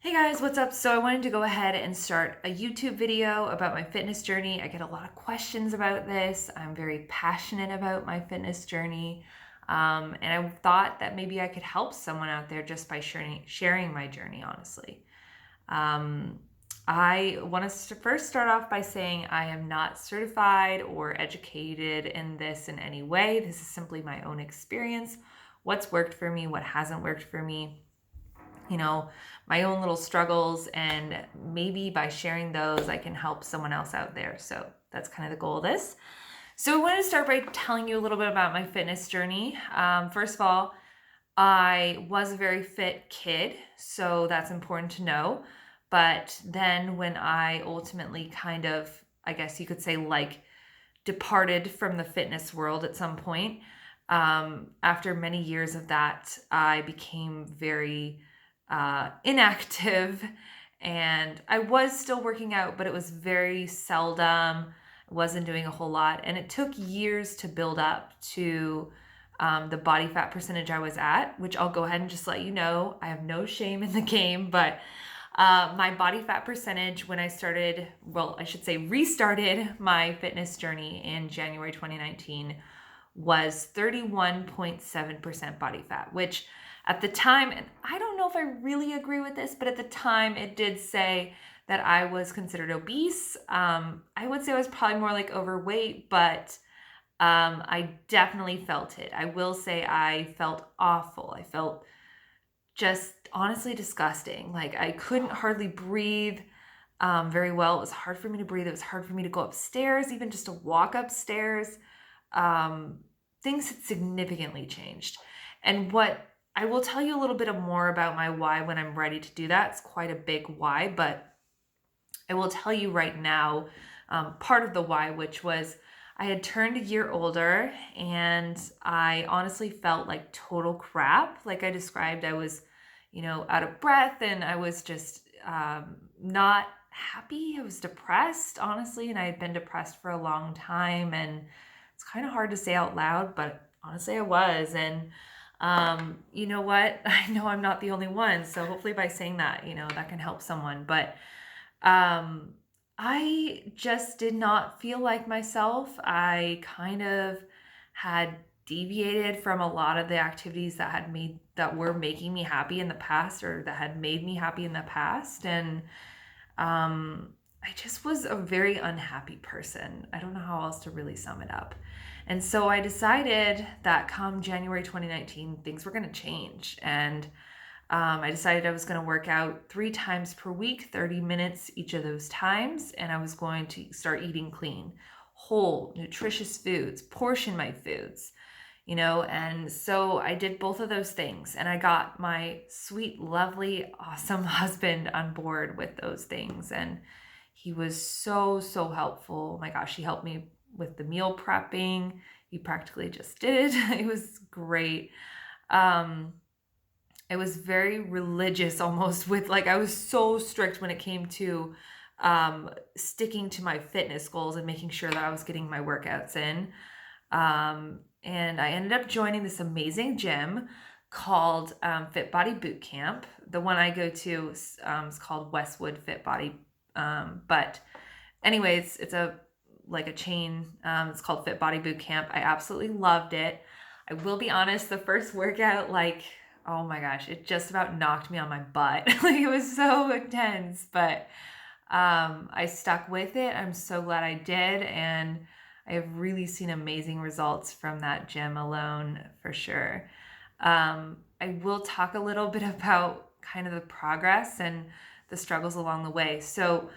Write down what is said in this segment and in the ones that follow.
Hey guys, what's up? So I wanted to go ahead and start a YouTube video about my fitness journey. I get a lot of questions about this. I'm very passionate about my fitness journey. And I thought that maybe I could help someone out there just by sharing my journey, honestly. Um, I want to first start off by saying I am not certified or educated in this in any way. This is simply my own experience, what's worked for me, what hasn't worked for me, you know, my own little struggles, and maybe by sharing those, I can help someone else out there. So that's kind of the goal of this. So I wanted to start by telling you a little bit about my fitness journey. First of all, I was a very fit kid, so that's important to know. But then when I ultimately kind of, I guess you could say, like, departed from the fitness world at some point, after many years of that, I became very inactive, and I was still working out, but it was very seldom. I wasn't doing a whole lot, and it took years to build up to the body fat percentage I was at, which I'll go ahead and just let you know. I have no shame in the game, but my body fat percentage when I started, well, I should say restarted my fitness journey in January 2019 was 31.7% body fat, which at the time, and I don't know if I really agree with this, but at the time it did say that I was considered obese. I would say I was probably more like overweight, but I definitely felt it. I will say I felt awful. I felt just honestly disgusting. Like I couldn't hardly breathe very well. It was hard for me to breathe. It was hard for me to go upstairs, even just to walk upstairs. Um, Things had significantly changed. And what I will tell you a little bit more about my why when I'm ready to do that. It's quite a big why, but I will tell you right now part of the why, which was I had turned a year older and I honestly felt like total crap. Like I described, I was, out of breath, and I was just not happy. I was depressed, honestly, and I had been depressed for a long time. And it's kind of hard to say out loud, but honestly, I was. And you know what? I know I'm not the only one. So hopefully by saying that, that can help someone. But um, I just did not feel like myself. I kind of had deviated from a lot of the activities that were making me happy in the past, or that had made me happy in the past. And I just was a very unhappy person. I don't know how else to really sum it up. And so I decided that come January 2019, things were going to change. And I decided I was going to work out 3 times per week, 30 minutes each of those times. And I was going to start eating clean, whole, nutritious foods, portion my foods, and so I did both of those things. And I got my sweet, lovely, awesome husband on board with those things. And he was so, so helpful. Oh my gosh, he helped me with the meal prepping. He practically just did it. It was great. Um, it was very religious almost, with like, I was so strict when it came to sticking to my fitness goals and making sure that I was getting my workouts in. And I ended up joining this amazing gym called Fit Body Boot Camp. The one I go to is called Westwood Fit Body. But anyways, it's a chain. It's called Fit Body Boot Camp. I absolutely loved it. I will be honest, the first workout, like, oh my gosh, it just about knocked me on my butt. Like it was so intense, but I stuck with it. I'm so glad I did. And I have really seen amazing results from that gym alone, for sure. I will talk a little bit about kind of the progress and the struggles along the way. So,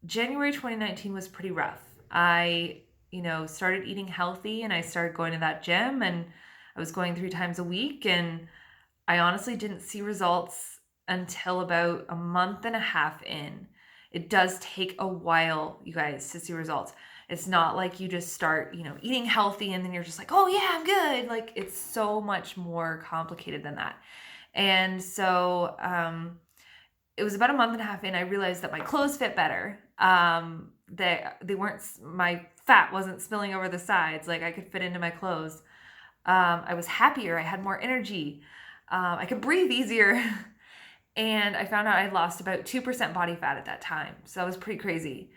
January 2019 was pretty rough. I, started eating healthy, and I started going to that gym, and I was going 3 times a week, and I honestly didn't see results until about a month and a half in. It does take a while, you guys, to see results. It's not like you just start, eating healthy and then you're just like, oh yeah, I'm good. Like it's so much more complicated than that. And so it was about a month and a half in, I realized that my clothes fit better. They weren't, my fat wasn't spilling over the sides. Like I could fit into my clothes. I was happier. I had more energy. I could breathe easier. And I found out I lost about 2% body fat at that time. So that was pretty crazy.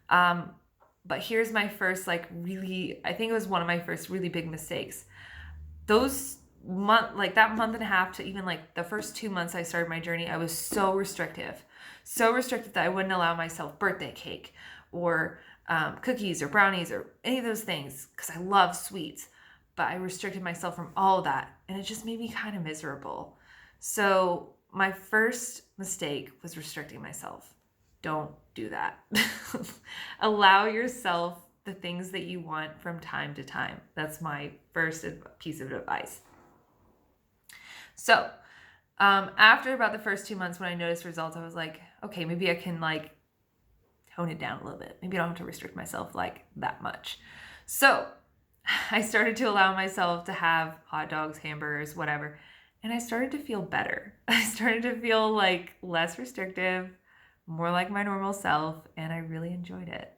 But here's my first, like, really, I think it was one of my first really big mistakes. That month and a half to even like the first 2 months I started my journey, I was so restrictive that I wouldn't allow myself birthday cake or cookies or brownies or any of those things because I love sweets. But I restricted myself from all of that, and it just made me kind of miserable. So my first mistake was restricting myself. Don't do that. Allow yourself the things that you want from time to time. That's my first piece of advice. So after about the first 2 months, when I noticed results, I was like, okay, maybe I can like tone it down a little bit. Maybe I don't have to restrict myself like that much. So I started to allow myself to have hot dogs, hamburgers, whatever. And I started to feel better. I started to feel like less restrictive, more like my normal self, and I really enjoyed it.